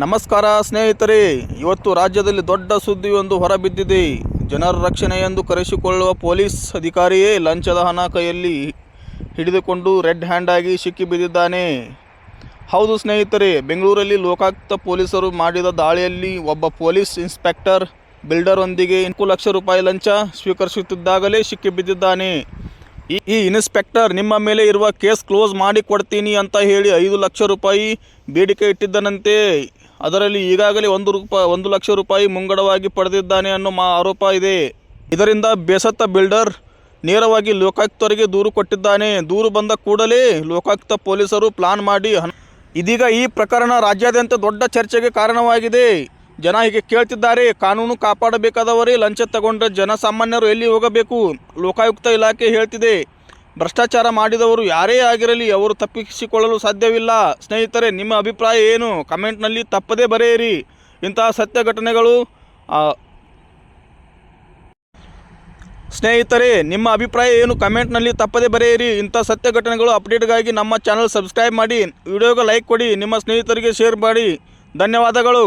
ನಮಸ್ಕಾರ ಸ್ನೇಹಿತರೆ, ಇವತ್ತು ರಾಜ್ಯದಲ್ಲಿ ದೊಡ್ಡ ಸುದ್ದಿಯೊಂದು ಹೊರಬಿದ್ದಿದೆ. ಜನರ ರಕ್ಷಣೆ ಎಂದು ಕರೆಸಿಕೊಳ್ಳುವ ಪೊಲೀಸ್ ಅಧಿಕಾರಿಯೇ ಲಂಚದ ಹಣ ಕೈಯಲ್ಲಿ ಹಿಡಿದುಕೊಂಡು ರೆಡ್ ಹ್ಯಾಂಡ್ ಆಗಿ ಸಿಕ್ಕಿಬಿದ್ದಿದ್ದಾನೆ. ಹೌದು ಸ್ನೇಹಿತರೆ, ಬೆಂಗಳೂರಲ್ಲಿ ಲೋಕಾಯುಕ್ತ ಪೊಲೀಸರು ಮಾಡಿದ ದಾಳಿಯಲ್ಲಿ ಒಬ್ಬ ಪೊಲೀಸ್ ಇನ್ಸ್ಪೆಕ್ಟರ್ ಬಿಲ್ಡರ್ ಒಂದಿಗೆ 4 ಲಕ್ಷ ರೂಪಾಯಿ ಲಂಚ ಸ್ವೀಕರಿಸುತ್ತಿದ್ದಾಗಲೇ ಸಿಕ್ಕಿಬಿದ್ದಿದ್ದಾನೆ. ಈ ಇನ್ಸ್ಪೆಕ್ಟರ್ ನಿಮ್ಮ ಮೇಲೆ ಇರುವ ಕೇಸ್ ಕ್ಲೋಸ್ ಮಾಡಿ ಕೊಡ್ತೀನಿ ಅಂತ ಹೇಳಿ 5 ಲಕ್ಷ ರೂಪಾಯಿ ಬೇಡಿಕೆ ಇಟ್ಟಿದ್ದನಂತೆ. ಅದರಲ್ಲಿ ಈಗಾಗಲೇ 1 ಲಕ್ಷ ರೂಪಾಯಿ ಮುಂಗಡವಾಗಿ ಪಡೆದಿದ್ದಾನೆ ಅನ್ನೋ ಆರೋಪ ಇದೆ. ಇದರಿಂದ ಬೇಸತ್ತ ಬಿಲ್ಡರ್ ನೇರವಾಗಿ ಲೋಕಾಯುಕ್ತರಿಗೆ ದೂರು ಕೊಟ್ಟಿದ್ದಾನೆ. ದೂರು ಬಂದ ಕೂಡಲೇ ಲೋಕಾಯುಕ್ತ ಪೊಲೀಸರು ಪ್ಲಾನ್ ಮಾಡಿ ಇದೀಗ ಈ ಪ್ರಕರಣ ರಾಜ್ಯಾದ್ಯಂತ ದೊಡ್ಡ ಚರ್ಚೆಗೆ ಕಾರಣವಾಗಿದೆ. ಜನ ಹೀಗೆ ಕೇಳ್ತಿದ್ದಾರೆ, ಕಾನೂನು ಕಾಪಾಡಬೇಕಾದವರೇ ಲಂಚ ತಗೊಂಡ್ರೆ ಜನಸಾಮಾನ್ಯರು ಎಲ್ಲಿ ಹೋಗಬೇಕು? ಲೋಕಾಯುಕ್ತ ಇಲಾಖೆ ಹೇಳ್ತಿದೆ, ಭ್ರಷ್ಟಾಚಾರ ಮಾಡಿದವರು ಯಾರೇ ಆಗಿರಲಿ ಅವರು ತಪ್ಪಿಸಿಕೊಳ್ಳಲು ಸಾಧ್ಯವಿಲ್ಲ. ಸ್ನೇಹಿತರೆ, ನಿಮ್ಮ ಅಭಿಪ್ರಾಯ ಏನು? ಕಮೆಂಟ್ನಲ್ಲಿ ತಪ್ಪದೇ ಬರೆಯಿರಿ. ಇಂತಹ ಸತ್ಯ ಘಟನೆಗಳು ಸ್ನೇಹಿತರೆ ನಿಮ್ಮ ಅಭಿಪ್ರಾಯ ಏನು? ಕಮೆಂಟ್ನಲ್ಲಿ ತಪ್ಪದೇ ಬರೆಯಿರಿ. ಇಂಥ ಸತ್ಯ ಘಟನೆಗಳು ಅಪ್ಡೇಟ್ಗಾಗಿ ನಮ್ಮ ಚಾನಲ್ ಸಬ್ಸ್ಕ್ರೈಬ್ ಮಾಡಿ, ವಿಡಿಯೋಗೆ ಲೈಕ್ ಕೊಡಿ, ನಿಮ್ಮ ಸ್ನೇಹಿತರಿಗೆ ಶೇರ್ ಮಾಡಿ. ಧನ್ಯವಾದಗಳು.